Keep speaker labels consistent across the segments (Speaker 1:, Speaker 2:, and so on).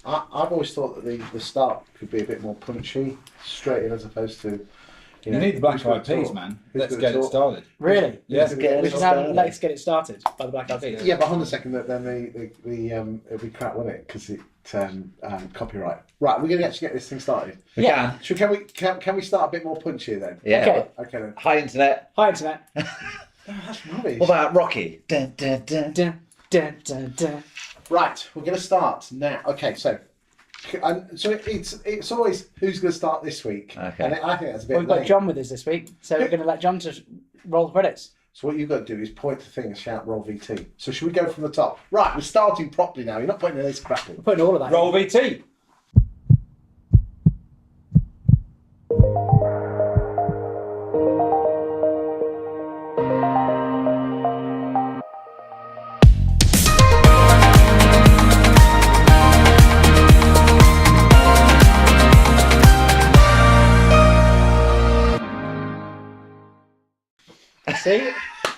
Speaker 1: I've always thought that the start could be a bit more punchy, straight in as opposed to.
Speaker 2: You need the Black Eyed Peas, man. Let's get it started.
Speaker 3: Really?
Speaker 2: Yes.
Speaker 3: Let's get it started by the Black Eyed Peas.
Speaker 1: Yeah, but hold on a second. Then it'll be crap, won't it? Because it copyright. Right, we're going to actually get this thing started.
Speaker 4: We can.
Speaker 1: Can we start a bit more punchier then?
Speaker 4: Yeah.
Speaker 1: Okay then.
Speaker 4: Hi, Internet.
Speaker 3: Hi, Internet.
Speaker 1: Oh, that's rubbish.
Speaker 4: What about Rocky? Dun, dun, dun.
Speaker 3: Dun, dun, dun, dun.
Speaker 1: Right, we're going to start now. Okay, so it's always who's going to start this week.
Speaker 4: Okay.
Speaker 1: And I think that's a bit.
Speaker 3: Well, we've got
Speaker 1: lame.
Speaker 3: John with us this week, so we're going to let John just roll the credits.
Speaker 1: So what you've got to do is point the thing and shout roll VT. So should we go from the top? Right, we're starting properly now. You're not putting this crap in.
Speaker 3: We're putting all of that.
Speaker 2: Roll VT.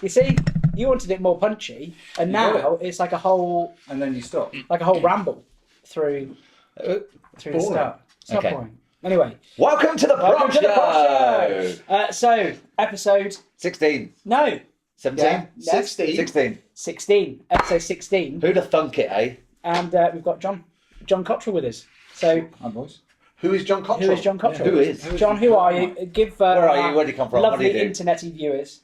Speaker 3: You see, you wanted it more punchy, and now it's like a whole,
Speaker 2: And then you stop.
Speaker 3: ramble through the start. It's not
Speaker 4: Okay.
Speaker 3: boring. Anyway,
Speaker 4: Welcome to the
Speaker 3: welcome to the
Speaker 4: PropShow.
Speaker 3: PropShow. So, episode
Speaker 4: 16.
Speaker 3: no
Speaker 4: 17.
Speaker 1: Yeah,
Speaker 3: Yes.
Speaker 1: 16.
Speaker 4: 16.
Speaker 3: 16. Episode 16,
Speaker 4: Who'd have thunk it, eh?
Speaker 3: and we've got John Cottrell with us. So,
Speaker 2: Hi, boys.
Speaker 1: Who is John Cottrell?
Speaker 3: who is John Cottrell?
Speaker 4: Who is?
Speaker 3: John? Who are you? Give
Speaker 4: Where are you? Where do you come from? What do
Speaker 3: Lovely
Speaker 4: you do?
Speaker 3: internety viewers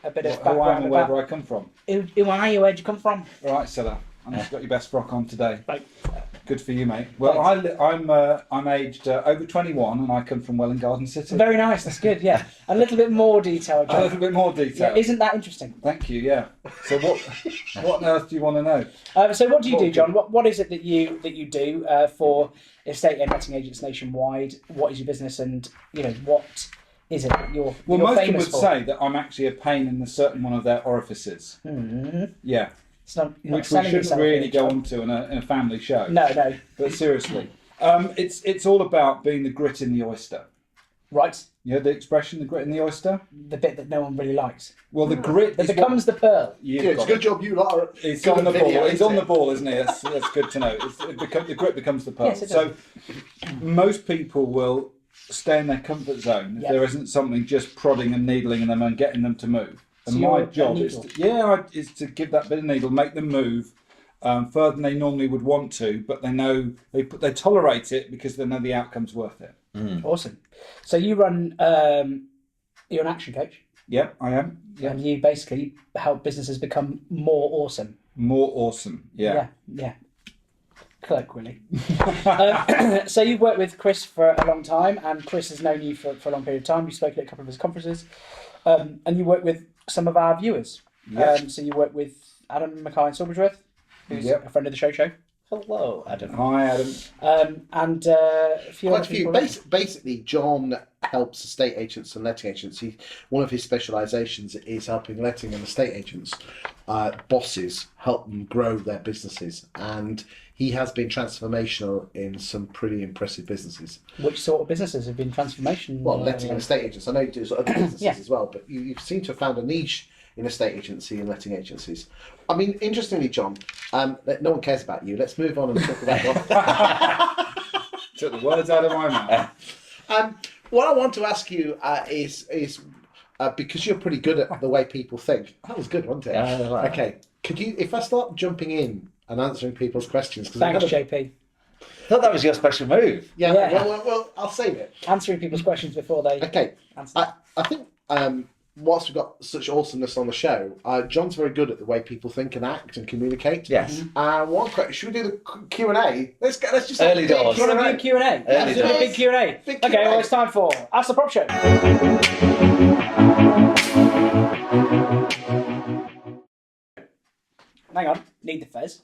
Speaker 3: a bit of
Speaker 2: Who I am
Speaker 3: background
Speaker 2: and where
Speaker 3: about
Speaker 2: do I come from?
Speaker 3: who are you? Where'd you come from?
Speaker 2: All right, Silla. I know you've got your best frock on today.
Speaker 3: Like,
Speaker 2: Good for you, mate. Well, I'm aged over 21 and I come from Welwyn Garden City.
Speaker 3: very nice. That's good. Yeah, a little bit more detail,
Speaker 2: A
Speaker 3: John.
Speaker 2: little bit more detail.
Speaker 3: Yeah, isn't that interesting?
Speaker 2: Thank you. Yeah. So what on earth do you want to know?
Speaker 3: So what do you do, John? What is it that you do for estate and letting agents nationwide? What is your business, and what is it that you're
Speaker 2: Well,
Speaker 3: you're
Speaker 2: most people
Speaker 3: famous
Speaker 2: would
Speaker 3: for?
Speaker 2: say that I'm actually a pain in a certain one of their orifices.
Speaker 3: Mm-hmm.
Speaker 2: Yeah.
Speaker 3: It's not, you're not
Speaker 2: Which we
Speaker 3: selling
Speaker 2: shouldn't
Speaker 3: yourself
Speaker 2: really
Speaker 3: here,
Speaker 2: go
Speaker 3: John.
Speaker 2: on to in a family show.
Speaker 3: No.
Speaker 2: But seriously, it's all about being the grit in the oyster.
Speaker 3: Right,
Speaker 2: You know the expression, the grit in the oyster?
Speaker 3: the bit that no one really likes.
Speaker 2: Well, the grit
Speaker 3: That
Speaker 2: is
Speaker 3: becomes the pearl.
Speaker 2: You've
Speaker 1: Good, it's a
Speaker 2: got
Speaker 1: good
Speaker 2: it.
Speaker 1: job you lot are.
Speaker 2: It's
Speaker 1: good
Speaker 2: on the
Speaker 1: at video,
Speaker 2: ball. He's
Speaker 1: isn't
Speaker 2: on the
Speaker 1: it?
Speaker 2: ball, isn't he? That's good to know. The grit becomes the pearl.
Speaker 3: Yes, it
Speaker 2: So most people will stay in their comfort zone if
Speaker 3: Yep.
Speaker 2: there isn't something just prodding and needling them and getting them to move. And
Speaker 3: So
Speaker 2: my
Speaker 3: you're a
Speaker 2: job is
Speaker 3: needle.
Speaker 2: is to give that bit of needle, make them move further than they normally would want to, but they know they tolerate it because they know the outcome's worth it.
Speaker 3: Awesome. So you run, you're an action coach,
Speaker 2: Yeah, I am. Yeah,
Speaker 3: and you basically help businesses become more awesome.
Speaker 2: more awesome. Yeah.
Speaker 3: Yeah. Colloquially. So you've worked with Chris for a long time, and Chris has known you for a long period of time. You've spoken at a couple of his conferences, and you work with some of our viewers.
Speaker 2: Yep.
Speaker 3: So you work with Adam Mackay in Silversworth, who's
Speaker 2: Yep.
Speaker 3: a friend of the show. Hello, Adam.
Speaker 2: Hi, Adam.
Speaker 3: And a few
Speaker 1: Quite
Speaker 3: other
Speaker 1: a few.
Speaker 3: people.
Speaker 1: Basically, John helps estate agents and letting agents. One of his specialisations is helping letting and estate agents, bosses, help them grow their businesses. And he has been transformational in some pretty impressive businesses.
Speaker 3: Which sort of businesses have been transformation?
Speaker 1: Well, letting and estate agents. I know you do sort of other businesses
Speaker 3: Yeah.
Speaker 1: as well, but you seem to have found a niche in estate agency and letting agencies. I mean, interestingly, John, no one cares about you. Let's move on and talk about
Speaker 2: Took the words out of my mouth.
Speaker 1: what I want to ask you is because you're pretty good at the way people think. That was good, wasn't it?
Speaker 4: Yeah, right.
Speaker 1: Okay. Could you, if I start jumping in and answering people's questions, because
Speaker 3: Thanks, JP.
Speaker 4: I thought that was your special move.
Speaker 1: yeah,
Speaker 3: Yeah.
Speaker 1: Well, I'll save it.
Speaker 3: Answering people's questions before they
Speaker 1: Okay.
Speaker 3: answer.
Speaker 1: I think whilst we've got such awesomeness on the show, John's very good at the way people think and act and communicate.
Speaker 4: Yes.
Speaker 1: One question: should we do the Q&A? Let's just
Speaker 4: Early
Speaker 1: do
Speaker 4: doors.
Speaker 3: Do you want to do Q&A?
Speaker 4: Early
Speaker 3: Let's do a
Speaker 4: days.
Speaker 3: big Q&A.
Speaker 1: Big
Speaker 3: Okay,
Speaker 1: Q&A.
Speaker 3: well, it's time for Ask the Prop Show. Hang on, need the fez.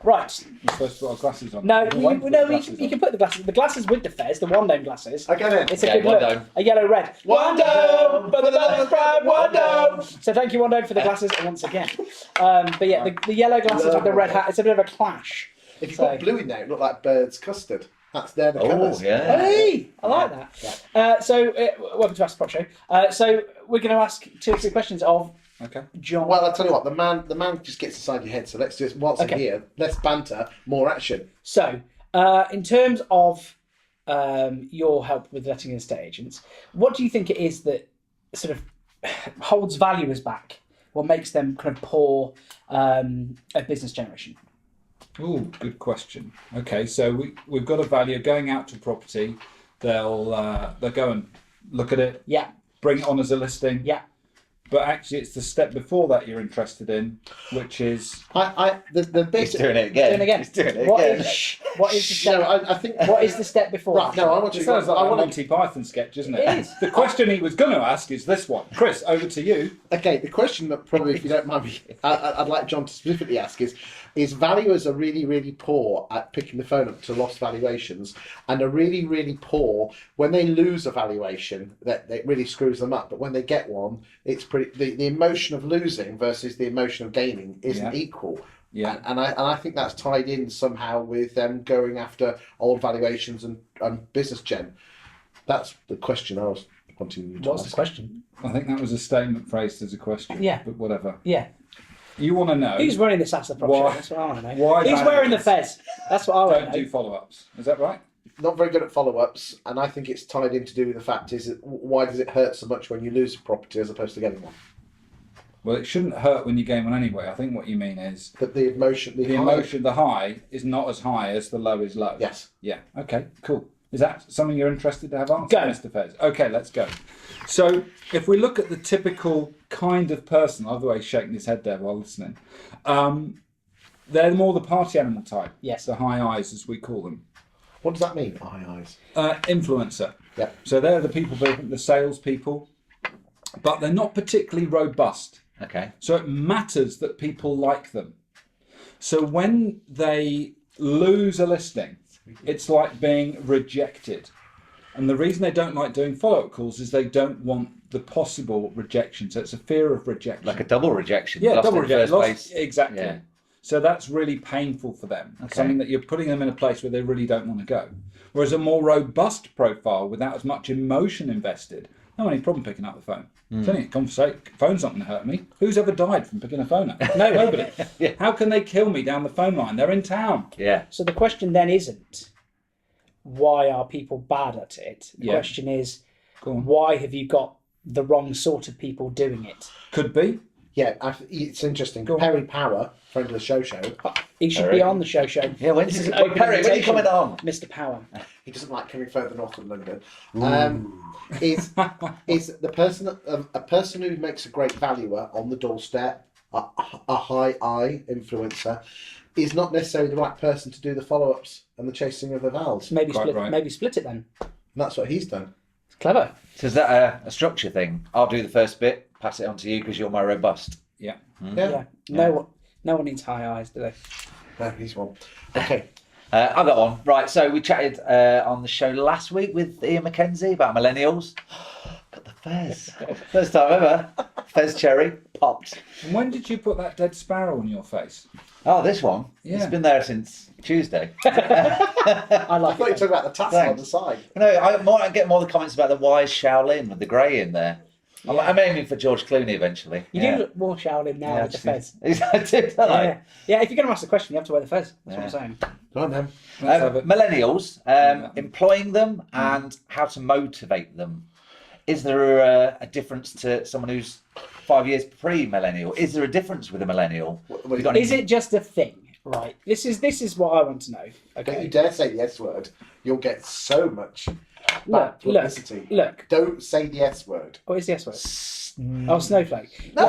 Speaker 3: Right.
Speaker 2: You're supposed to put our glasses on.
Speaker 3: No,
Speaker 2: We're waiting for the
Speaker 3: you
Speaker 2: glasses on.
Speaker 3: can put the glasses with the fez, the one-dome glasses.
Speaker 1: Okay then.
Speaker 3: It's a
Speaker 4: Okay,
Speaker 3: good
Speaker 4: one
Speaker 3: look.
Speaker 4: dome.
Speaker 3: A yellow-red.
Speaker 1: One dome, but the love is bright, one dome.
Speaker 3: So thank you, One Dome, for the glasses once again. But yeah, the yellow glasses with the red hat, it's a bit of a clash.
Speaker 1: If you
Speaker 3: So-
Speaker 1: put blue in there, it look like Bird's custard. That's the
Speaker 4: Oh,
Speaker 1: colours.
Speaker 4: yeah.
Speaker 3: Hey, I like that. Welcome to Ask the Prop Show. So we're going to ask 2 or 3 questions of
Speaker 2: Okay.
Speaker 3: John.
Speaker 1: Well, I'll tell you what, the man just gets inside your head. So let's just, whilst
Speaker 3: Okay.
Speaker 1: I'm here, let's banter, more action.
Speaker 3: So In terms of your help with letting estate agents, what do you think it is that sort of holds valuers back? What makes them kind of poor at business generation?
Speaker 2: Oh, good question. Okay, so we've got a valuer going out to property. They'll go and look at it,
Speaker 3: Yeah,
Speaker 2: bring it on as a listing.
Speaker 3: yeah.
Speaker 2: But actually, it's the step before that you're interested in, which is
Speaker 1: The
Speaker 4: He's
Speaker 1: basic.
Speaker 4: doing it again.
Speaker 3: Doing it again.
Speaker 4: He's doing it
Speaker 3: What
Speaker 4: again.
Speaker 3: what is the step?
Speaker 1: No, I think.
Speaker 3: What is the step before?
Speaker 1: Right, no, I want
Speaker 2: it
Speaker 1: to.
Speaker 2: sounds like
Speaker 1: I
Speaker 2: a
Speaker 1: want to.
Speaker 2: Monty Python sketch, isn't it?
Speaker 3: It is.
Speaker 2: The question he was going to ask is this one. Chris, over to you.
Speaker 1: Okay, the question that probably, if you don't mind me, I'd like John to specifically ask is valuers are really, really poor at picking the phone up to lost valuations, and are really, really poor when they lose a valuation. That it really screws them up. But when they get one, it's pretty. The emotion of losing versus the emotion of gaining isn't equal.
Speaker 2: Yeah.
Speaker 1: And I think that's tied in somehow with them going after old valuations and business gen. That's the question I was wanting you to
Speaker 3: What's
Speaker 1: ask.
Speaker 3: the question?
Speaker 2: I think that was a statement phrased as a question.
Speaker 3: Yeah.
Speaker 2: But whatever.
Speaker 3: Yeah.
Speaker 2: You want to know.
Speaker 3: Who's running this Asda Prop
Speaker 2: Why-
Speaker 3: Show? That's what I want to know.
Speaker 2: why
Speaker 3: Who's wearing the
Speaker 2: valuers
Speaker 3: fez? That's what I want
Speaker 2: don't
Speaker 3: to know.
Speaker 2: do follow-ups. Is that right?
Speaker 1: Not very good at follow-ups, and I think it's tied in to do with the fact is that why does it hurt so much when you lose a property as opposed to getting one?
Speaker 2: Well, it shouldn't hurt when you gain one anyway. I think what you mean is
Speaker 1: That the emotion,
Speaker 2: the emotion, the high is not as high as the low is low.
Speaker 1: Yes.
Speaker 2: Yeah. Okay. Cool. Is that something you're interested to have answered,
Speaker 3: Go.
Speaker 2: Mr. Fez? Okay, let's go. So, if we look at the typical kind of person, I love the way he's shaking his head there while listening. They're more the party animal type.
Speaker 3: Yes.
Speaker 2: The high eyes, as we call them.
Speaker 1: What does that mean? Eye eyes.
Speaker 2: Influencer.
Speaker 1: Yeah.
Speaker 2: So they're the people, the salespeople, but they're not particularly robust.
Speaker 4: Okay.
Speaker 2: So it matters that people like them. So when they lose a listing, it's like being rejected. And the reason they don't like doing follow-up calls is they don't want the possible rejection. So it's a fear of rejection.
Speaker 4: Like a double rejection.
Speaker 2: Yeah,
Speaker 4: Lost
Speaker 2: double
Speaker 4: in
Speaker 2: rejection.
Speaker 4: first place.
Speaker 2: Exactly.
Speaker 4: Yeah.
Speaker 2: So that's really painful for them.
Speaker 4: Okay.
Speaker 2: Something that you're putting them in a place where they really don't want to go. Whereas a more robust profile without as much emotion invested, no any problem picking up the phone. It's only a conversation. Phone's not going to hurt me. Who's ever died from picking a phone up? No, nobody.
Speaker 4: Yeah.
Speaker 2: How can they kill me down the phone line? They're in town.
Speaker 4: Yeah.
Speaker 3: So the question then isn't why are people bad at it? The
Speaker 2: Yeah.
Speaker 3: question is
Speaker 2: Go on.
Speaker 3: why have you got the wrong sort of people doing it?
Speaker 2: Could be.
Speaker 1: Yeah, it's interesting.
Speaker 2: Go on.
Speaker 1: Perry Power, friend of the show,
Speaker 3: He should
Speaker 4: Perry.
Speaker 3: be on the show.
Speaker 4: Yeah, when
Speaker 3: This
Speaker 4: did
Speaker 3: is
Speaker 4: you,
Speaker 3: an open
Speaker 4: Perry, when are you
Speaker 3: invitation.
Speaker 4: coming on?
Speaker 3: Mr. Power.
Speaker 1: he doesn't like coming further north of London. Is the person a person who makes a great valuer on the doorstep, a high eye influencer, is not necessarily the right person to do the follow-ups and the chasing of the vals.
Speaker 3: Maybe
Speaker 2: Quite
Speaker 3: split.
Speaker 2: right.
Speaker 3: Maybe split it then.
Speaker 1: And that's what he's done.
Speaker 3: It's clever.
Speaker 4: So is that a structure thing? I'll do the first bit, pass it on to you because you're more robust.
Speaker 2: Yeah.
Speaker 1: Yeah.
Speaker 3: Yeah. No one needs high eyes, do they?
Speaker 1: No, he's one. Okay.
Speaker 4: I got one. Right, so we chatted on the show last week with Ian McKenzie about millennials. Got the fez. First time ever. Fez cherry popped.
Speaker 2: And when did you put that dead sparrow on your face?
Speaker 4: Oh, this one.
Speaker 2: Yeah.
Speaker 4: It's been there since Tuesday.
Speaker 3: I
Speaker 1: I
Speaker 3: like
Speaker 1: thought you were
Speaker 3: it.
Speaker 1: talking about the tassel on the side.
Speaker 4: No, I get more the comments about the wise Shaolin with the grey in there. I'm aiming for George Clooney eventually.
Speaker 3: You
Speaker 4: yeah.
Speaker 3: do look more Shaolin now with the fez.
Speaker 4: I do, don't I?
Speaker 3: Yeah, if you're going to ask the question, you have to wear the fez. That's what I'm saying.
Speaker 1: Go on then.
Speaker 2: Let's have it.
Speaker 4: Millennials, employing them and how to motivate them. Is there a difference to someone who's 5 years pre-millennial? Is there a difference with a millennial?
Speaker 1: What-
Speaker 4: You got any-
Speaker 3: Is it just a thing? Right. This is what I want to know.
Speaker 1: Don't you
Speaker 3: Okay.
Speaker 1: dare say the S word. You'll get so much bad
Speaker 3: Look.
Speaker 1: publicity.
Speaker 3: Look.
Speaker 1: Don't say the S word.
Speaker 3: What is the S word? Oh, snowflake.
Speaker 1: No!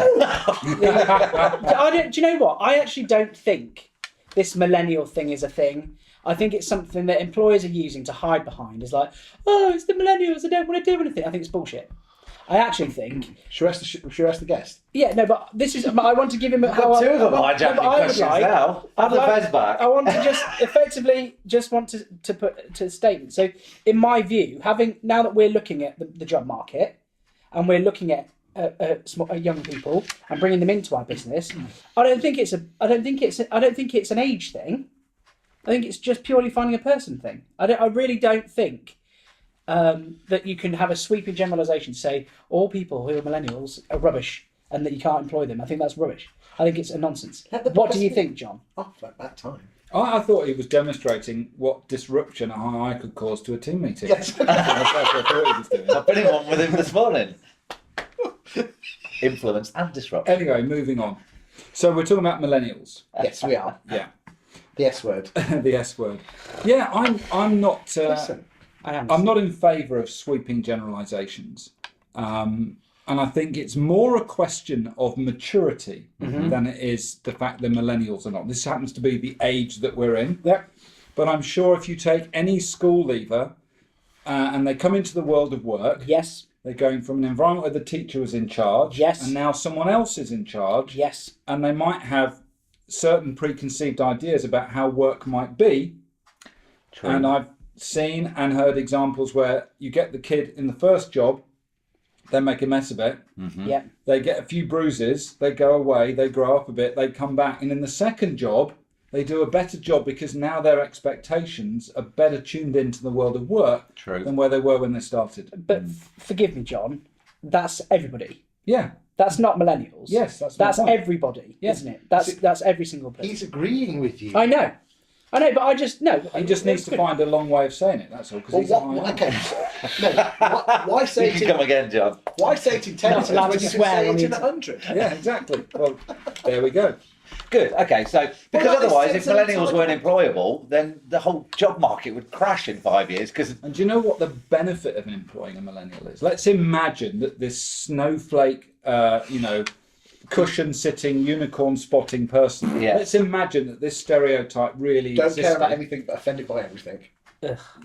Speaker 3: I don't. Do you know what? I actually don't think this millennial thing is a thing. I think it's something that employers are using to hide behind. It's like, oh, it's the millennials. I don't want to do anything. I think it's bullshit. I actually think.
Speaker 1: Should we ask the guest?
Speaker 3: Yeah, no, but this is. But I want to give him.
Speaker 4: I've got two of them hijacking questions now. Have the fez back.
Speaker 3: I want to just effectively want to put to a statement. So, in my view, having now that we're looking at the job market and we're looking at young people and bringing them into our business, I don't think it's an age thing. I think it's just purely finding a person thing. I really don't think that you can have a sweeping generalisation to say all people who are millennials are rubbish and that you can't employ them. I think that's rubbish. I think it's a nonsense.
Speaker 1: Let the
Speaker 3: What do you
Speaker 1: person-
Speaker 3: think, John?
Speaker 1: Oh, like that time.
Speaker 2: I thought he was demonstrating what disruption I could cause to a team meeting.
Speaker 1: Yes.
Speaker 2: That's what I thought he was doing.
Speaker 4: I've been in one with him this morning. Influence and disruption.
Speaker 2: Anyway, moving on. So we're talking about millennials.
Speaker 1: Yes, we are.
Speaker 2: Yeah.
Speaker 1: The S word.
Speaker 2: The S word. Yeah, I'm not.
Speaker 1: Listen.
Speaker 2: I'm not in favour of sweeping generalisations, and I think it's more a question of maturity than it is the fact that millennials are not. This happens to be the age that we're in.
Speaker 3: Yep.
Speaker 2: But I'm sure if you take any school leaver and they come into the world of work,
Speaker 3: Yes.
Speaker 2: they're going from an environment where the teacher was in charge,
Speaker 3: Yes.
Speaker 2: and now someone else is in charge,
Speaker 3: Yes.
Speaker 2: and they might have certain preconceived ideas about how work might be.
Speaker 4: True.
Speaker 2: And I've seen and heard examples where you get the kid in the first job, they make a mess of it,
Speaker 3: Yep.
Speaker 2: they get a few bruises, they go away, they grow up a bit, they come back, and in the second job, they do a better job because now their expectations are better tuned into the world of work
Speaker 4: True.
Speaker 2: than where they were when they started.
Speaker 3: But forgive me, John. That's everybody.
Speaker 2: Yeah.
Speaker 3: That's not millennials.
Speaker 2: Yes, that's my point.
Speaker 3: everybody,
Speaker 2: Yeah.
Speaker 3: isn't it? That's every single person.
Speaker 1: He's agreeing with you.
Speaker 3: I know, but I just no.
Speaker 2: He just needs to find a long way of saying it, that's all. Because
Speaker 1: Well,
Speaker 2: he's
Speaker 1: okay. No, why say
Speaker 4: You
Speaker 1: it
Speaker 4: can
Speaker 1: in,
Speaker 4: come again, John.
Speaker 1: why say it in 10
Speaker 3: Not allowed
Speaker 1: when
Speaker 3: to
Speaker 1: you can
Speaker 3: swear
Speaker 1: say
Speaker 3: on
Speaker 1: it
Speaker 3: the
Speaker 1: in
Speaker 3: internet.
Speaker 1: 100?
Speaker 2: Yeah, exactly. Well, there we go.
Speaker 4: Good. Okay. So because
Speaker 1: Well,
Speaker 4: otherwise, if
Speaker 1: it's a
Speaker 4: millennials weren't
Speaker 1: entitlement.
Speaker 4: employable, then the whole job market would crash in 5 years. Because
Speaker 2: And do you know what the benefit of employing a millennial is? Let's imagine that this snowflake, cushion sitting, unicorn spotting person.
Speaker 4: Yeah.
Speaker 2: Let's imagine that this stereotype really
Speaker 1: Don't
Speaker 2: existed.
Speaker 1: care about anything but offended by everything.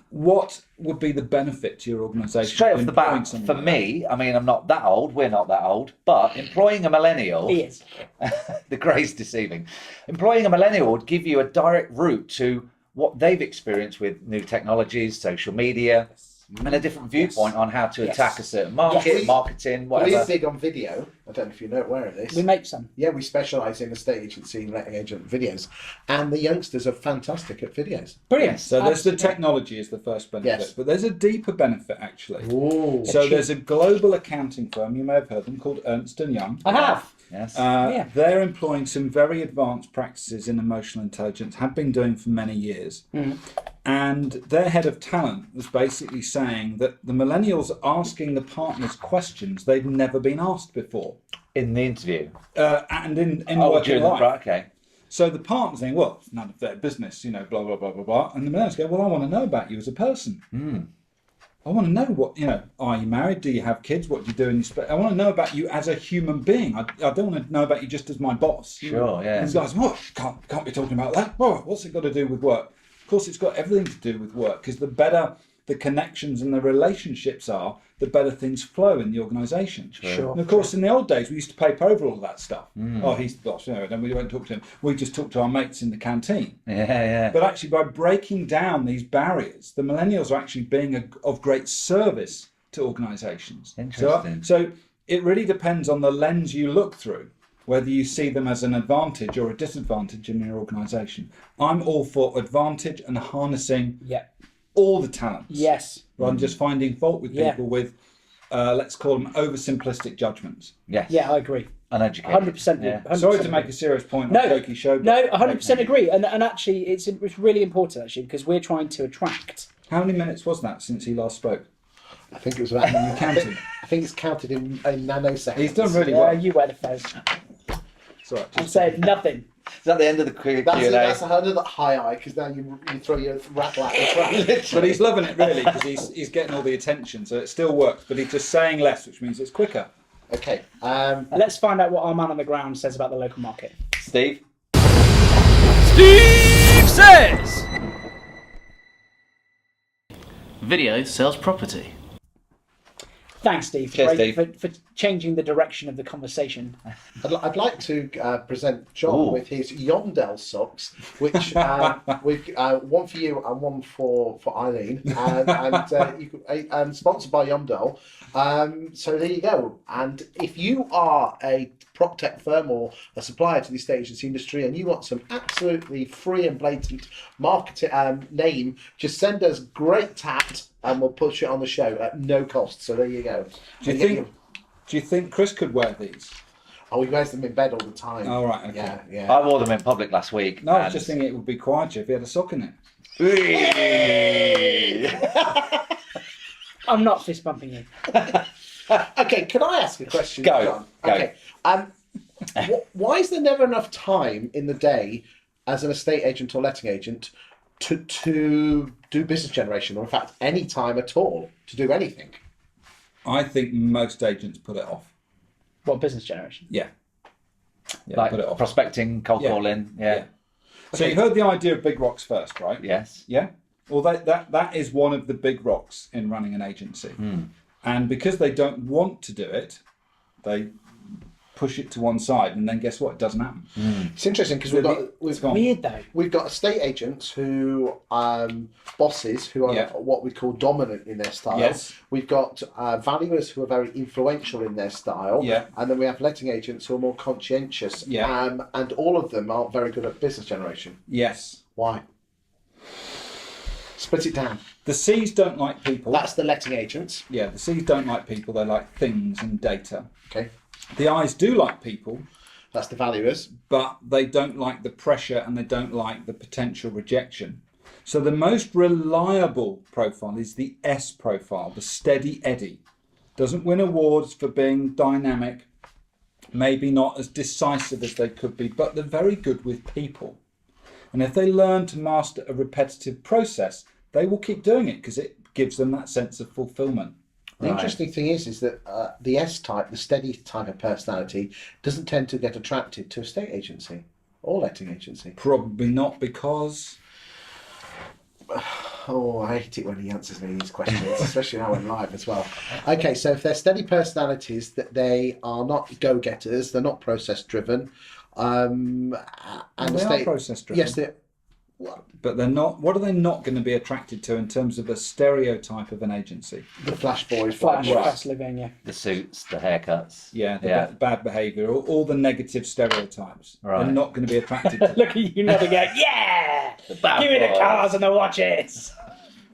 Speaker 2: What would be the benefit to your organisation?
Speaker 4: straight off the
Speaker 2: employing
Speaker 4: bat,
Speaker 2: someone
Speaker 4: for
Speaker 2: like
Speaker 4: me, I mean, I'm not that old. We're not that old. But employing a millennial,
Speaker 3: He is.
Speaker 4: the grey's deceiving. Employing a millennial would give you a direct route to what they've experienced with new technologies, social media, and a different viewpoint on how to
Speaker 3: Yes.
Speaker 4: attack a certain market,
Speaker 1: Yes.
Speaker 4: marketing,
Speaker 1: We're
Speaker 4: whatever.
Speaker 1: big on video. I don't know if you're aware of this.
Speaker 3: We make some.
Speaker 1: Yeah, we specialise in estate agency and letting agent videos. And the youngsters are fantastic at videos.
Speaker 3: Brilliant.
Speaker 2: So there's the
Speaker 3: Absolutely.
Speaker 2: technology is the first benefit,
Speaker 1: Yes.
Speaker 2: but there's a deeper benefit actually.
Speaker 1: Ooh.
Speaker 2: So there's a global accounting firm, you may have heard them, called Ernst & Young.
Speaker 3: I have.
Speaker 4: Yes.
Speaker 3: Yeah.
Speaker 2: They're employing some very advanced practices in emotional intelligence, have been doing for many years. And their head of talent was basically saying that the millennials are asking the partners questions they've never been asked before.
Speaker 4: In the interview.
Speaker 2: And in working
Speaker 4: during
Speaker 2: life.
Speaker 4: right, okay.
Speaker 2: So the partners think, well, it's none of their business, blah, blah, blah, blah, blah. And the millennials go, well, I want to know about you as a person. I want to know what, are you married? Do you have kids? What do you do in your spare? I want to know about you as a human being. I don't want to know about you just as my boss.
Speaker 4: Sure, yeah.
Speaker 2: And these guys, what? Can't be talking about that. Well, what's it got to do with work? Of course, it's got everything to do with work, because the better the connections and the relationships are, the better things flow in the organisation.
Speaker 3: Sure.
Speaker 2: And of course, in the old days, we used to paper over all of that stuff. Oh, he's the boss, then we won't talk to him. We just talk to our mates in the canteen.
Speaker 4: Yeah.
Speaker 2: But actually, by breaking down these barriers, the millennials are actually being of great service to organisations.
Speaker 4: Interesting.
Speaker 2: So it really depends on the lens you look through, whether you see them as an advantage or a disadvantage in your organisation. I'm all for advantage and harnessing
Speaker 3: Yeah.
Speaker 2: all the talents.
Speaker 3: Yes.
Speaker 2: Rather than just finding fault with
Speaker 3: Yeah.
Speaker 2: people with, let's call them oversimplistic judgments.
Speaker 4: Yes.
Speaker 3: Yeah, I agree.
Speaker 4: Uneducated.
Speaker 3: 100%.
Speaker 4: Yeah.
Speaker 3: 100%
Speaker 2: Sorry to make a serious point
Speaker 3: No,
Speaker 2: on Jokey Show. but-
Speaker 3: No, 100% agree. And actually, it's really important, actually, because we're trying to attract.
Speaker 2: How many minutes was that since he last spoke?
Speaker 1: I think it was about.
Speaker 2: You counted.
Speaker 1: I think it's counted in nanoseconds.
Speaker 2: He's done really well.
Speaker 3: You wear the fez.
Speaker 2: It's all right,
Speaker 3: I'm
Speaker 2: just-
Speaker 3: saying nothing.
Speaker 4: Is that the end of the Q&A?
Speaker 1: That's another high eye, because now you throw your rattle at it.
Speaker 2: But he's loving it really, because he's getting all the attention, so it still works. But he's just saying less, which means it's quicker.
Speaker 1: Okay.
Speaker 3: Let's find out what our man on the ground says about the local market.
Speaker 4: Steve?
Speaker 5: Steve says video sells property.
Speaker 3: Thanks, Steve,
Speaker 4: Cheers,
Speaker 3: for changing the direction of the conversation.
Speaker 1: I'd like to present John
Speaker 4: Ooh.
Speaker 1: with his Yondell socks, which we've one for you and one for Eileen, and sponsored by Yondell. So there you go. And if you are a prop tech firm or a supplier to the estate agency industry, and you want some absolutely free and blatant marketing name, just send us great tat, and we'll push it on the show at no cost. So there you go.
Speaker 2: Do you think Chris could wear these?
Speaker 1: Oh, he wears them in bed all the time.
Speaker 2: Oh, right, okay.
Speaker 1: Yeah, yeah.
Speaker 4: I wore them in public last week.
Speaker 2: No, I was just thinking it would be quieter if he had a sock in it.
Speaker 3: I'm not fist bumping you.
Speaker 1: Okay, can I ask a question,
Speaker 4: Go,
Speaker 1: John?
Speaker 4: go.
Speaker 1: Okay. Why is there never enough time in the day as an estate agent or letting agent to do business generation, or in fact any time at all to do anything?
Speaker 2: I think most agents put it off.
Speaker 3: What, business generation?
Speaker 2: Yeah. Yeah,
Speaker 4: Like
Speaker 2: put it off.
Speaker 4: prospecting, cold
Speaker 2: Yeah.
Speaker 4: calling. Yeah.
Speaker 2: So you heard the idea of big rocks first, right?
Speaker 4: Yes.
Speaker 2: Yeah. Well, that is one of the big rocks in running an agency. And because they don't want to do it, they push it to one side, and then guess what? It doesn't happen.
Speaker 1: It's interesting because
Speaker 2: It's gone.
Speaker 3: Weird though.
Speaker 1: we've got estate agents who bosses who are
Speaker 2: Yeah.
Speaker 1: what we call dominant in their style.
Speaker 2: Yes.
Speaker 1: We've got valuers who are very influential in their style.
Speaker 2: Yeah.
Speaker 1: And then we have letting agents who are more conscientious.
Speaker 2: Yeah.
Speaker 1: And all of them aren't very good at business generation.
Speaker 2: Yes.
Speaker 1: Why? Split it down.
Speaker 2: The C's don't like people.
Speaker 1: That's the letting agents.
Speaker 2: Yeah, the C's don't like people. They like things and data.
Speaker 1: Okay.
Speaker 2: The I's do like people,
Speaker 1: That's the valuers.
Speaker 2: but they don't like the pressure and they don't like the potential rejection. So the most reliable profile is the S profile, the steady Eddie. Doesn't win awards for being dynamic, maybe not as decisive as they could be, but they're very good with people. And if they learn to master a repetitive process, they will keep doing it because it gives them that sense of fulfillment.
Speaker 1: The interesting thing is that the S type, the steady type of personality, doesn't tend to get attracted to a estate agency or letting agency.
Speaker 2: Probably not because...
Speaker 1: Oh, I hate it when he answers me these questions, especially now in live as well. Okay, so if they're steady personalities, that they are not go-getters, they're not process-driven, and
Speaker 2: they are process-driven.
Speaker 1: Yes, they.
Speaker 2: But they're not. What are they not going to be attracted to in terms of a stereotype of an agency?
Speaker 1: The flash boys,
Speaker 3: Flash,
Speaker 2: Right.
Speaker 3: fast living, yeah.
Speaker 4: The suits, the haircuts.
Speaker 2: Yeah, the
Speaker 4: Yeah.
Speaker 2: bad behaviour, all the negative stereotypes.
Speaker 4: Right.
Speaker 2: They're not going to be attracted to.
Speaker 3: Look at you nodding out. Yeah!
Speaker 4: bad
Speaker 3: Give me the
Speaker 4: boys.
Speaker 3: cars and the watches.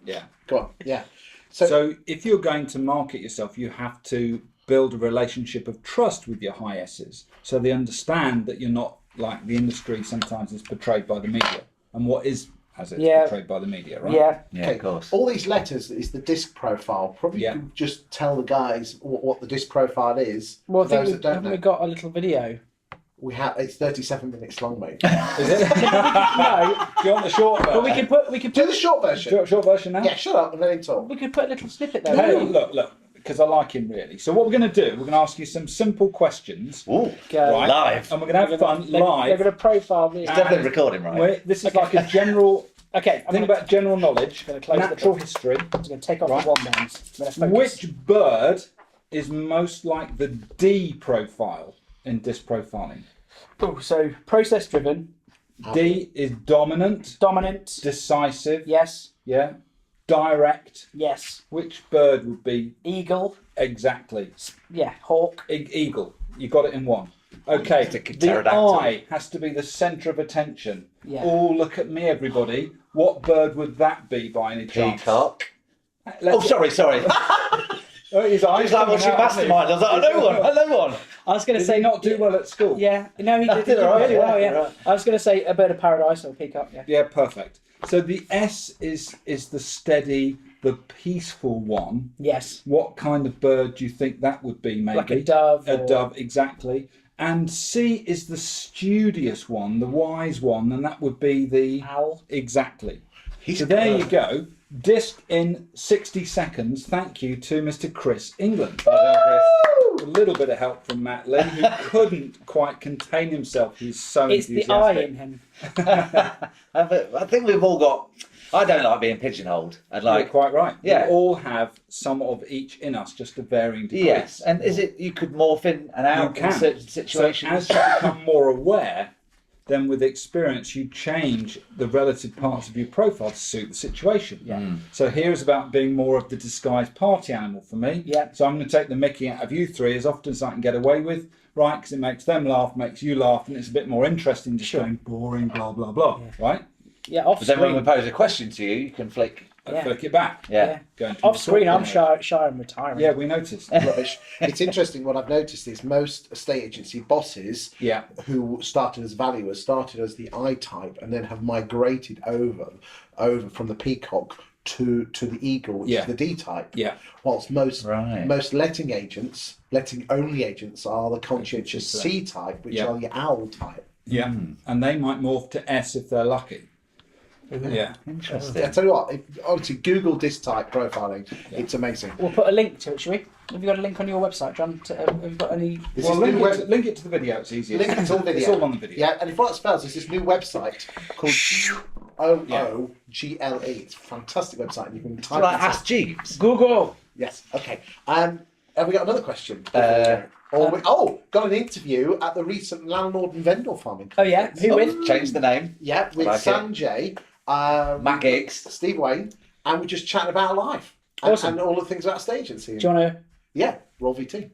Speaker 2: Yeah.
Speaker 1: Go on, yeah.
Speaker 2: So if you're going to market yourself, you have to build a relationship of trust with your high S's, so they understand that you're not like the industry sometimes is portrayed by the media, and what is as it's portrayed by the media, right?
Speaker 3: Yeah.
Speaker 4: Yeah,
Speaker 1: Okay,
Speaker 4: of course.
Speaker 1: all these letters is the disc profile. Probably
Speaker 2: Yeah.
Speaker 1: you could just tell the guys what the disc profile is.
Speaker 3: Well, I
Speaker 1: for
Speaker 3: think
Speaker 1: those that don't
Speaker 3: haven't
Speaker 1: know.
Speaker 3: we got a little video?
Speaker 1: We have. It's 37 minutes long, mate.
Speaker 2: Is it?
Speaker 3: No,
Speaker 2: Do you want the short version?
Speaker 3: but we could
Speaker 1: Do
Speaker 3: put
Speaker 1: the short version.
Speaker 2: short version now?
Speaker 1: Yeah, shut up and let him talk.
Speaker 3: we could put a little snippet there.
Speaker 2: Hey, look, because I like him really. So what we're going to do, we're going to ask you some simple questions,
Speaker 4: Ooh,
Speaker 3: Go.
Speaker 2: right?
Speaker 4: live.
Speaker 2: And we're going to have fun
Speaker 3: They're
Speaker 2: live.
Speaker 3: going to profile me.
Speaker 4: It's definitely recording, right?
Speaker 2: This is like a general
Speaker 3: Okay, I'm
Speaker 2: thing
Speaker 3: going
Speaker 2: about general knowledge,
Speaker 3: gonna close the
Speaker 2: natural
Speaker 3: book.
Speaker 2: history.
Speaker 3: to take off
Speaker 2: Right.
Speaker 3: the wand bands. I'm gonna focus.
Speaker 2: Which bird is most like the D profile in disc profiling?
Speaker 3: Oh, so process driven,
Speaker 2: D is dominant,
Speaker 3: dominant.
Speaker 2: decisive,
Speaker 3: Yes,
Speaker 2: yeah, direct.
Speaker 3: yes.
Speaker 2: Which bird would be
Speaker 3: Eagle.
Speaker 2: exactly?
Speaker 3: Yeah, hawk.
Speaker 2: Eagle. You got it in one. Okay,
Speaker 4: Stick a
Speaker 2: the
Speaker 4: pterodactyl.
Speaker 2: eye has to be the centre of attention.
Speaker 3: Yeah.
Speaker 2: Oh, look at me, everybody. What bird would that be by any chance?
Speaker 4: Peacock.
Speaker 2: Let's-
Speaker 4: Oh, sorry.
Speaker 2: Oh, his eyes
Speaker 4: It's like
Speaker 2: coming
Speaker 4: watching
Speaker 2: out, hasn't he?
Speaker 4: Mastermind. I was like, I know one.
Speaker 3: I was going to
Speaker 2: Did
Speaker 3: say
Speaker 2: he not do well at school?
Speaker 3: Yeah, no, he did,
Speaker 4: did all right,
Speaker 3: really well.
Speaker 4: yeah,
Speaker 3: Yeah,
Speaker 4: right.
Speaker 3: I was going to say a bird of paradise or peacock. Yeah.
Speaker 2: Yeah, perfect. So the S is the steady, the peaceful one.
Speaker 3: Yes,
Speaker 2: What kind of bird do you think that would be? Maybe
Speaker 3: like a dove.
Speaker 2: A
Speaker 3: or-
Speaker 2: dove, exactly. And C is the studious one, the wise one, and that would be the
Speaker 3: Owl.
Speaker 2: exactly.
Speaker 1: He's
Speaker 2: So there
Speaker 1: good.
Speaker 2: you go. Disc in 60 seconds. Thank you to Mr. Chris England. A little bit of help from Matt Lee, who couldn't quite contain himself. He's so
Speaker 3: It's the eye
Speaker 2: enthusiastic.
Speaker 3: in him.
Speaker 4: I think we've all got. I don't like being pigeonholed, and
Speaker 2: You're
Speaker 4: like
Speaker 2: quite right.
Speaker 4: Yeah.
Speaker 2: We all have some of each in us, just to varying degrees.
Speaker 4: yes. And is it you could morph in and
Speaker 2: You
Speaker 4: out in
Speaker 2: can.
Speaker 4: certain
Speaker 2: So
Speaker 4: situations?
Speaker 2: as you become more aware, then with experience you change the relative parts of your profile to suit the situation.
Speaker 3: Yeah.
Speaker 2: So here's about being more of the disguised party animal for me.
Speaker 3: Yeah.
Speaker 2: So I'm going to take the mickey out of you three as often as I can get away with, right? Because it makes them laugh, makes you laugh, and it's a bit more interesting just
Speaker 3: Sure.
Speaker 2: going boring, blah, blah, blah, right?
Speaker 3: Yeah, off
Speaker 4: But then when we
Speaker 3: screen.
Speaker 4: pose a question to you, you can flick.
Speaker 3: Yeah.
Speaker 2: Flick it back.
Speaker 4: Yeah.
Speaker 2: Go into
Speaker 3: Off
Speaker 2: the
Speaker 3: screen,
Speaker 2: talk
Speaker 3: I'm
Speaker 2: mode.
Speaker 3: shy and retiring.
Speaker 2: Yeah, we noticed.
Speaker 1: Rubbish. It's interesting. What I've noticed is most estate agency bosses
Speaker 2: Yeah.
Speaker 1: who started as valuers started as the I type and then have migrated over from the peacock to the eagle, which
Speaker 2: Yeah.
Speaker 1: is the D type.
Speaker 2: Yeah.
Speaker 1: Whilst most
Speaker 4: Right.
Speaker 1: letting only agents are the conscientious C type, which
Speaker 2: Yeah.
Speaker 1: are the owl type.
Speaker 2: Yeah. And they might morph to S if they're lucky. Yeah.
Speaker 4: Interesting.
Speaker 1: I tell you what, honestly, Google this type profiling. It's amazing.
Speaker 3: We'll put a link to it, shall we? Have you got a link on your website, John? Have you got any?
Speaker 1: This
Speaker 2: Well,
Speaker 1: is
Speaker 2: link
Speaker 1: new
Speaker 2: it, link it to the video. It's easier.
Speaker 1: Link it to the video.
Speaker 2: It's all on the video.
Speaker 1: Yeah, and if what it spells is this new website called GOOGLE. It's a fantastic website. And you can type
Speaker 4: Like
Speaker 1: it in.
Speaker 4: Ask Jeeves.
Speaker 3: Google.
Speaker 1: Yes. Okay. Have we got another question? Got an interview at the recent Landlord and Vendor Farming
Speaker 3: Oh yeah,
Speaker 1: conference.
Speaker 3: who with?
Speaker 4: Change the name.
Speaker 1: Yeah, with
Speaker 4: Like it.
Speaker 1: Sanjay,
Speaker 4: Matt Giggs.
Speaker 1: Steve Wayne, and we're just chatting about life
Speaker 3: Awesome.
Speaker 1: and all the things about estate agency.
Speaker 3: Do you want to?
Speaker 1: Yeah, roll VT.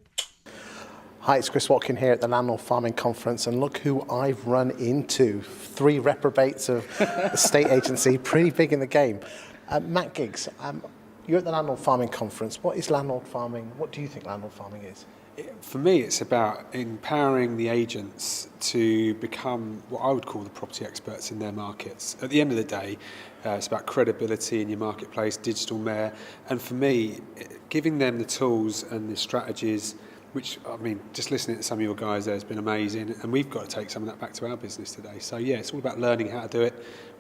Speaker 1: Hi, it's Chris Watkin here at the Landlord Farming Conference, and look who I've run into. 3 reprobates of estate agency, pretty big in the game. Matt Giggs, you're at the Landlord Farming Conference. What is landlord farming? What do you think landlord farming is?
Speaker 6: For me, it's about empowering the agents to become what I would call the property experts in their markets. At the end of the day, it's about credibility in your marketplace, digital mayor, and for me, giving them the tools and the strategies, which, I mean, just listening to some of your guys there has been amazing, and we've got to take some of that back to our business today. So yeah, it's all about learning how to do it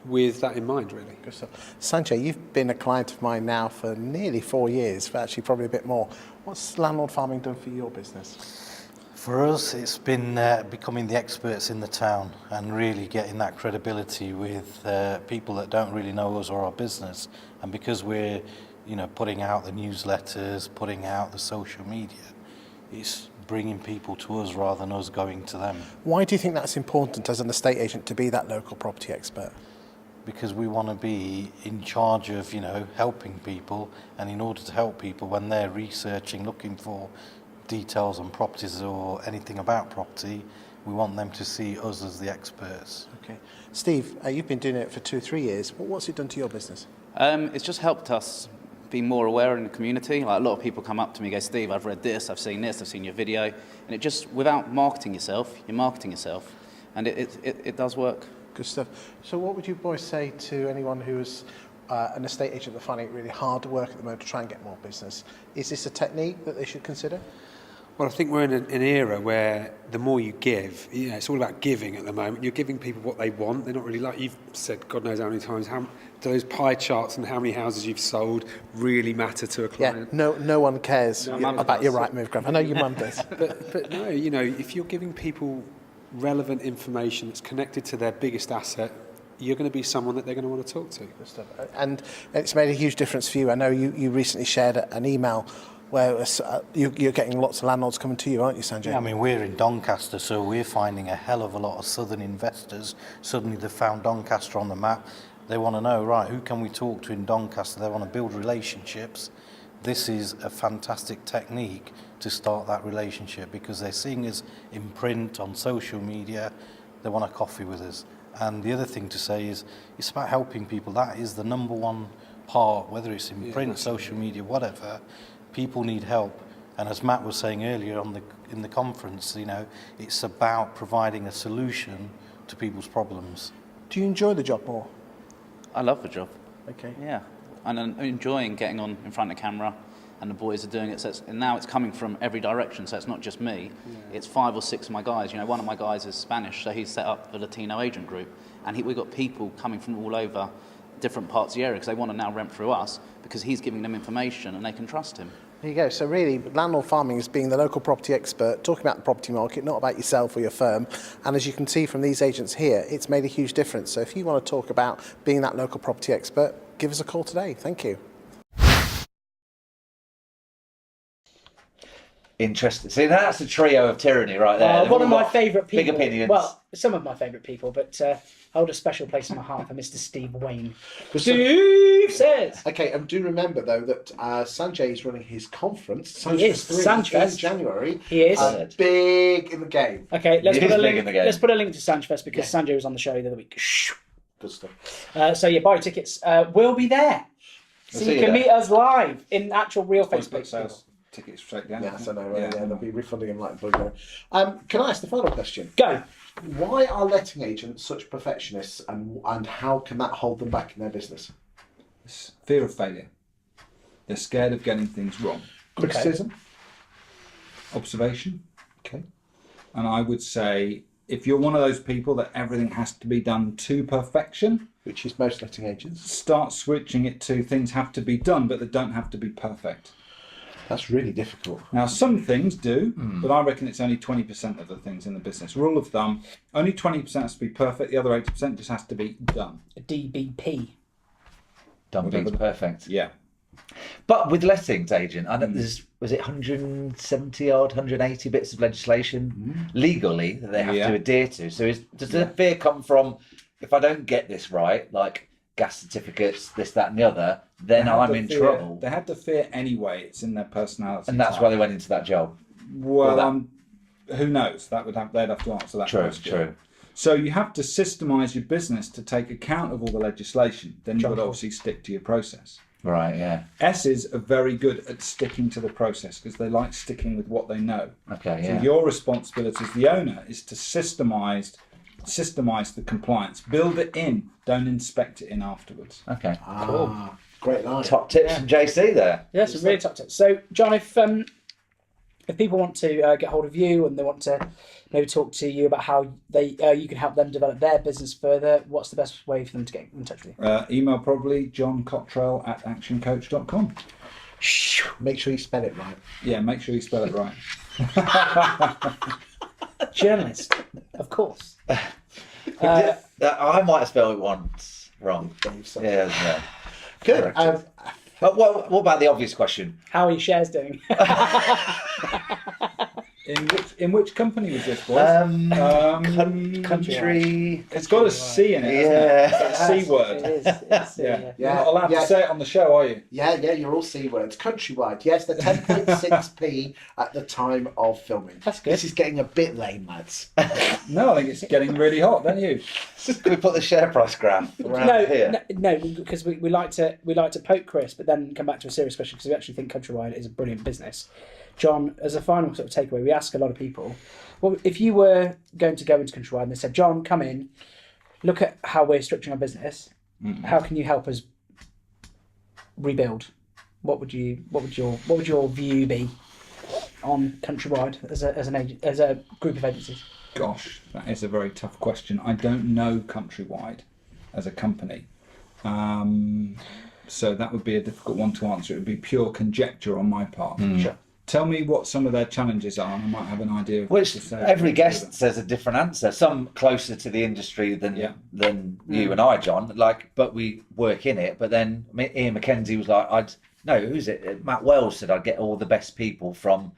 Speaker 6: with that in mind, really.
Speaker 1: Good stuff. Sanjay, you've been a client of mine now for nearly 4 years, but actually probably a bit more. What's landlord farming done for your business?
Speaker 7: For us, it's been becoming the experts in the town and really getting that credibility with people that don't really know us or our business. And because we're, putting out the newsletters, putting out the social media, it's bringing people to us rather than us going to them.
Speaker 1: Why do you think that's important as an estate agent to be that local property expert?
Speaker 7: Because we want to be in charge of, helping people, and in order to help people when they're researching, looking for details on properties or anything about property, we want them to see us as the experts.
Speaker 1: Okay. Steve, you've been doing it for 2-3 years. What's it done to your business?
Speaker 5: It's just helped us be more aware in the community. Like, a lot of people come up to me and go, Steve, I've read this, I've seen your video. And it just, without marketing yourself, you're marketing yourself. And it does work.
Speaker 1: Good stuff. So what would you boys say to anyone who is an estate agent that's finding it really hard to work at the moment to try and get more business? Is this a technique that they should consider?
Speaker 6: Well, I think we're in an era where the more you give, it's all about giving at the moment. You're giving people what they want. They're not really, like you've said, God knows how many times, do those pie charts and how many houses you've sold really matter to a client?
Speaker 1: Yeah, no one cares about your right move graph. I know your mum does.
Speaker 6: But no, if you're giving people relevant information that's connected to their biggest asset, you're going to be someone that they're going to want to talk to.
Speaker 1: Good stuff. And it's made a huge difference for you. I know you recently shared an email where you're getting lots of landlords coming to you, aren't you, Sanjay?
Speaker 7: Yeah, I mean, we're in Doncaster, so we're finding a hell of a lot of southern investors. Suddenly they've found Doncaster on the map. They want to know, right, who can we talk to in Doncaster? They want to build relationships. This is a fantastic technique to start that relationship because they're seeing us in print, on social media. They want a coffee with us. And the other thing to say is it's about helping people. That is the number one part, whether it's in print, social media, whatever. People need help. And as Matt was saying earlier in the conference, it's about providing a solution to people's problems.
Speaker 1: Do you enjoy the job more?
Speaker 5: I love the job.
Speaker 1: Okay.
Speaker 5: Yeah. And I'm enjoying getting on in front of the camera, and the boys are doing it. So and now it's coming from every direction, so it's not just me. Yeah. It's 5 or 6 of my guys. One of my guys is Spanish, so he's set up the Latino agent group. And we've got people coming from all over different parts of the area because they want to now rent through us because he's giving them information and they can trust him.
Speaker 1: There you go. So really, landlord farming is being the local property expert, talking about the property market, not about yourself or your firm. And as you can see from these agents here, it's made a huge difference. So if you want to talk about being that local property expert, give us a call today. Thank you.
Speaker 4: Interesting. See, that's a trio of tyranny right there.
Speaker 3: One of my favourite people.
Speaker 4: Big opinions.
Speaker 3: Well, some of my favourite people, but I hold a special place in my heart for Mr. Steve Wayne.
Speaker 1: Steve
Speaker 3: says.
Speaker 1: Okay, and do remember though that Sanjay is running his conference.
Speaker 3: He is. Sanjfest.
Speaker 1: In January.
Speaker 3: He is.
Speaker 1: Big in the game.
Speaker 3: Okay, let's
Speaker 4: He
Speaker 3: put
Speaker 4: is
Speaker 3: a
Speaker 4: big
Speaker 3: link.
Speaker 4: in the game.
Speaker 3: Let's put a link to Sanjfest because Sanjay was on the show the other week.
Speaker 1: Good stuff.
Speaker 3: So yeah, buy your tickets. We'll be there. So
Speaker 4: see
Speaker 3: you
Speaker 4: you
Speaker 3: can
Speaker 4: there.
Speaker 3: meet us live in actual real
Speaker 2: Facebook
Speaker 3: Facebook
Speaker 2: sales tickets straight down.
Speaker 1: Yes, I know.
Speaker 2: Yeah.
Speaker 1: Yeah, they'll be refunding them like bugger. Can I ask the final question?
Speaker 3: Go.
Speaker 1: Why are letting agents such perfectionists, and how can that hold them back in their business?
Speaker 2: It's fear of failure. They're scared of getting things wrong.
Speaker 1: Criticism.
Speaker 2: Observation.
Speaker 1: Okay.
Speaker 2: And I would say if you're one of those people that everything has to be done to perfection,
Speaker 1: Which is most letting agents.
Speaker 2: start switching it to things have to be done, but they don't have to be perfect.
Speaker 1: That's really difficult.
Speaker 2: Now, some things do, but I reckon it's only 20% of the things in the business. Rule of thumb, only 20% has to be perfect, the other 80% just has to be done.
Speaker 3: A DBP.
Speaker 4: Done beats perfect.
Speaker 2: Yeah.
Speaker 4: But with lettings agent, I know there's, was it 170 odd, 180 bits of legislation legally that they have
Speaker 2: Yeah.
Speaker 4: to adhere to. So does the fear come from, if I don't get this right, like gas certificates, this, that and the other, then
Speaker 2: They had
Speaker 4: I'm
Speaker 2: the
Speaker 4: in
Speaker 2: fear-
Speaker 4: trouble.
Speaker 2: They had the fear anyway, it's in their personality.
Speaker 4: And that's
Speaker 2: type.
Speaker 4: why they went into that job.
Speaker 2: Well, who knows? They'd have to answer that
Speaker 4: True,
Speaker 2: question.
Speaker 4: true.
Speaker 2: So you have to systemize your business to take account of all the legislation. Then you would obviously stick to your process.
Speaker 4: Right, yeah.
Speaker 2: S's are very good at sticking to the process because they like sticking with what they know.
Speaker 4: Okay,
Speaker 2: So
Speaker 4: yeah.
Speaker 2: your responsibility as the owner is to systemize the compliance. Build it in. Don't inspect it in afterwards.
Speaker 4: Okay.
Speaker 1: Cool. Great line.
Speaker 4: Top tips from JC there.
Speaker 3: Yeah, some really top tips. So, John, if people want to get hold of you and they want to maybe talk to you about how you can help them develop their business further, what's the best way for them to get in touch with you?
Speaker 2: Email probably John Cottrell at actioncoach.com.
Speaker 1: Make sure you spell it right.
Speaker 2: Yeah, make sure you spell it right.
Speaker 3: Journalist, of course.
Speaker 4: I might have spelled it once wrong.
Speaker 1: So-
Speaker 4: Yeah, yeah.
Speaker 1: Good.
Speaker 4: But what about the obvious question?
Speaker 3: How are your shares doing?
Speaker 2: In which company was this, boys?
Speaker 4: Country.
Speaker 2: It's got a C in it,
Speaker 4: Yeah.
Speaker 2: hasn't it? It's a C word.
Speaker 3: It is. It's,
Speaker 2: Yeah.
Speaker 1: Yeah.
Speaker 2: You're not allowed
Speaker 1: Yeah.
Speaker 2: to say it on the show, are you?
Speaker 1: Yeah, you're all C words. Countrywide. Yes, they're 10.6p at the time of filming.
Speaker 3: That's good.
Speaker 1: This is getting a bit lame, lads.
Speaker 2: No, I think it's getting really hot, don't you?
Speaker 4: Can we put the share price graph around
Speaker 3: No,
Speaker 4: here?
Speaker 3: no, because we like to poke Chris, but then come back to a serious question because we actually think Countrywide is a brilliant business. John, as a final sort of takeaway, we ask a lot of people, well, if you were going to go into Countrywide and they said, John, come in, look at how we're structuring our business. How can you help us rebuild? What would your view be on Countrywide as a group of agencies?
Speaker 2: Gosh, that is a very tough question. I don't know Countrywide as a company. So that would be a difficult one to answer. It would be pure conjecture on my part.
Speaker 3: Sure.
Speaker 2: Tell me what some of their challenges are, and I might have an idea of
Speaker 4: Which
Speaker 2: what to say.
Speaker 4: every guest says a different answer. Some closer to the industry than you and I, John. But we work in it. But then Ian McKenzie was like, who's it? Matt Wells said I'd get all the best people from,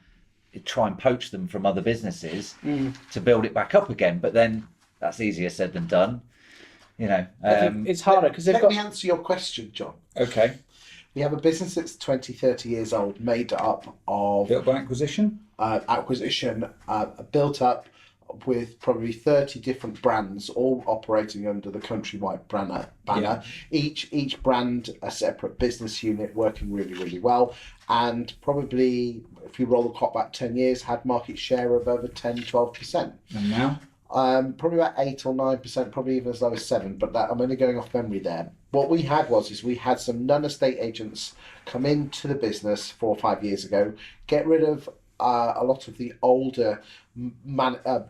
Speaker 4: try and poach them from other businesses to build it back up again. But then that's easier said than done. You know,
Speaker 3: I think it's harder because they've
Speaker 1: Let
Speaker 3: got.
Speaker 1: me answer your question, John.
Speaker 2: Okay.
Speaker 1: We have a business that's 20, 30 years old, made up of
Speaker 2: Built by acquisition?
Speaker 1: built up with probably 30 different brands, all operating under the Countrywide banner.
Speaker 2: Yeah.
Speaker 1: Each brand a separate business unit, working really, really well, and probably, if you roll the clock back 10 years, had market share of over 10, 12%.
Speaker 2: And now?
Speaker 1: Probably about 8 or 9%, probably even as low as 7%, but I'm only going off memory there. What we had we had some non-estate agents come into the business 4 or 5 years ago, get rid of a lot of the older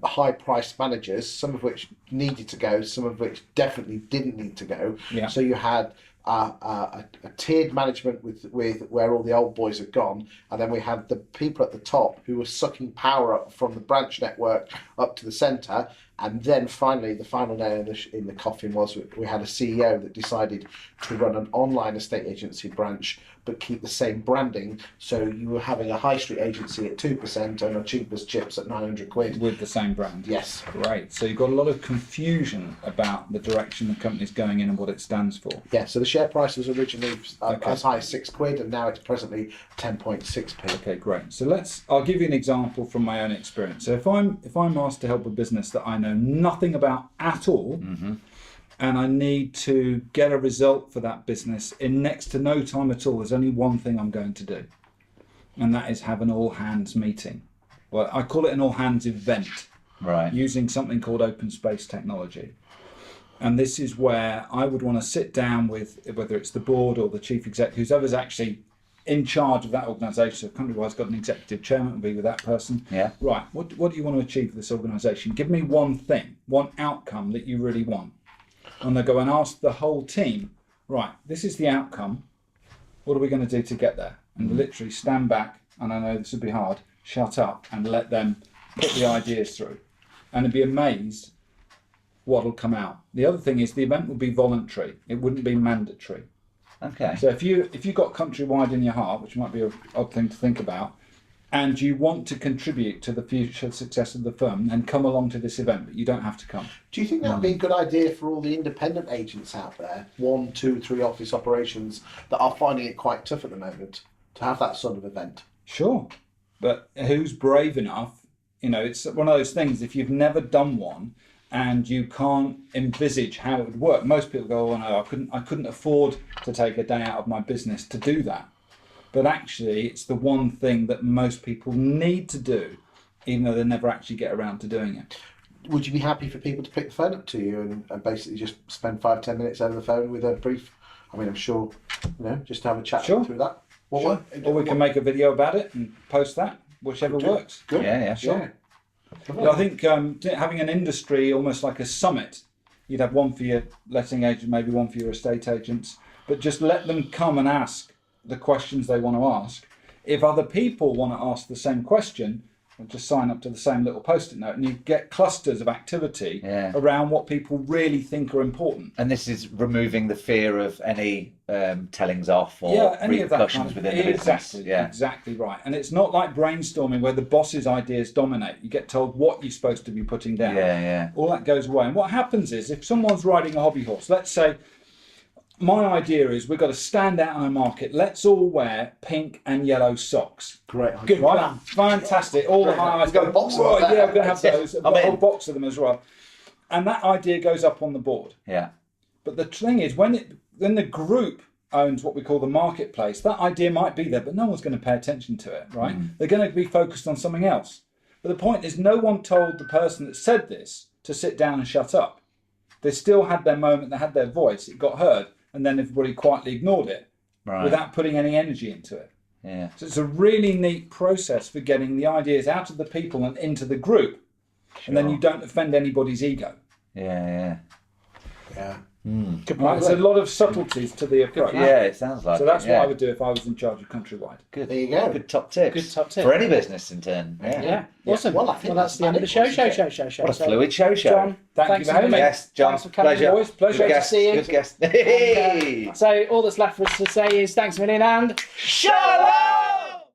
Speaker 1: high-priced managers, some of which needed to go, some of which definitely didn't need to go.
Speaker 2: Yeah.
Speaker 1: So you had a tiered management with where all the old boys had gone, and then we had the people at the top who were sucking power up from the branch network up to the centre, and then finally the final nail in the coffin was we had a CEO that decided to run an online estate agency branch but keep the same branding, so you were having a high street agency at 2% and a cheapest chips at 900 quid.
Speaker 2: With the same brand?
Speaker 1: Yes.
Speaker 2: Great. So you've got a lot of confusion about the direction the company's going in and what it stands for.
Speaker 1: Yeah, so the share price was originally as high as 6 quid, and now it's presently 10.6p.
Speaker 2: Okay, great. So I'll give you an example from my own experience. So if I'm asked to help a business that I know nothing about at all, and I need to get a result for that business in next to no time at all, there's only one thing I'm going to do, and that is have an all hands meeting. Well, I call it an all hands event,
Speaker 4: Right.
Speaker 2: using something called open space technology. And this is where I would want to sit down with, whether it's the board or the chief executive, whoever's actually in charge of that organisation. So if Countrywide's got an executive chairman, will be with that person.
Speaker 4: Yeah.
Speaker 2: Right, what do you want to achieve with this organisation? Give me one thing, one outcome that you really want. And they go and ask the whole team, right, this is the outcome. What are we going to do to get there? And literally stand back, and I know this would be hard, shut up and let them put the ideas through. And be amazed what'll come out. The other thing is the event will be voluntary. It wouldn't be mandatory.
Speaker 4: Okay.
Speaker 2: So if you got Countrywide in your heart, which might be an odd thing to think about, and you want to contribute to the future success of the firm, then come along to this event, but you don't have to come.
Speaker 1: Do you think that would be a good idea for all the independent agents out there, 1, 2, 3 office operations, that are finding it quite tough at the moment, to have that sort of event?
Speaker 2: Sure. But who's brave enough? It's one of those things, if you've never done one and you can't envisage how it would work, most people go, oh no, I couldn't afford to take a day out of my business to do that. But actually, it's the one thing that most people need to do, even though they never actually get around to doing it.
Speaker 1: Would you be happy for people to pick the phone up to you and basically just spend 5-10 minutes over the phone with a brief? I mean, I'm sure, just to have a chat
Speaker 2: Sure.
Speaker 1: through that.
Speaker 2: Sure. Or we can make a video about it and post that, whichever works.
Speaker 1: Good.
Speaker 4: Yeah,
Speaker 2: Sure.
Speaker 1: Yeah.
Speaker 2: But I think having an industry almost like a summit, you'd have one for your letting agent, maybe one for your estate agents, but just let them come and ask the questions they want to ask. If other people want to ask the same question, just sign up to the same little post-it note, and you get clusters of activity around what people really think are important.
Speaker 4: And this is removing the fear of any tellings off or
Speaker 2: any of that
Speaker 4: repercussions within the business.
Speaker 2: Exactly right. And it's not like brainstorming where the boss's ideas dominate. You get told what you're supposed to be putting down. All that goes away. And what happens is, if someone's riding a hobby horse, let's say, my idea is we've got to stand out in a market. Let's all wear pink and yellow socks.
Speaker 1: Great.
Speaker 3: Good
Speaker 2: Right?
Speaker 3: plan.
Speaker 2: Fantastic. All the highlights.
Speaker 1: We've got a box of that.
Speaker 2: Yeah, we're going to have those. I've got a
Speaker 4: in.
Speaker 2: whole box of them as well. And that idea goes up on the board.
Speaker 4: Yeah.
Speaker 2: But the thing is, when the group owns what we call the marketplace, that idea might be there, but no one's going to pay attention to it, right? They're going to be focused on something else. But the point is, no one told the person that said this to sit down and shut up. They still had their moment, they had their voice, it got heard, and then everybody quietly ignored it without putting any energy into it.
Speaker 4: Yeah.
Speaker 2: So it's a really neat process for getting the ideas out of the people and into the group, and then you don't offend anybody's ego.
Speaker 4: Yeah.
Speaker 3: Good
Speaker 2: Right?
Speaker 3: point.
Speaker 2: There's a lot of subtleties to the approach.
Speaker 4: Yeah, it sounds like
Speaker 2: So that's
Speaker 4: it,
Speaker 2: what I would do if I was in charge of Countrywide.
Speaker 4: Good.
Speaker 1: There you go.
Speaker 4: Good top tips.
Speaker 3: Good top tip.
Speaker 4: For any business in turn.
Speaker 3: Yeah. Awesome.
Speaker 1: Well, I think
Speaker 3: that's the end of the show.
Speaker 1: that's about it.
Speaker 3: Show.
Speaker 4: What a
Speaker 3: So,
Speaker 4: fluid show.
Speaker 3: John,
Speaker 2: Thank
Speaker 3: thanks
Speaker 2: you for having me.
Speaker 4: Yes, John.
Speaker 3: Thanks for coming,
Speaker 4: Pleasure.
Speaker 2: boys. Pleasure.
Speaker 4: Good
Speaker 3: Great to
Speaker 4: guest.
Speaker 3: see you.
Speaker 4: Good guest. Hey!
Speaker 3: So all that's left for us to say is thanks a million and
Speaker 4: Shalom!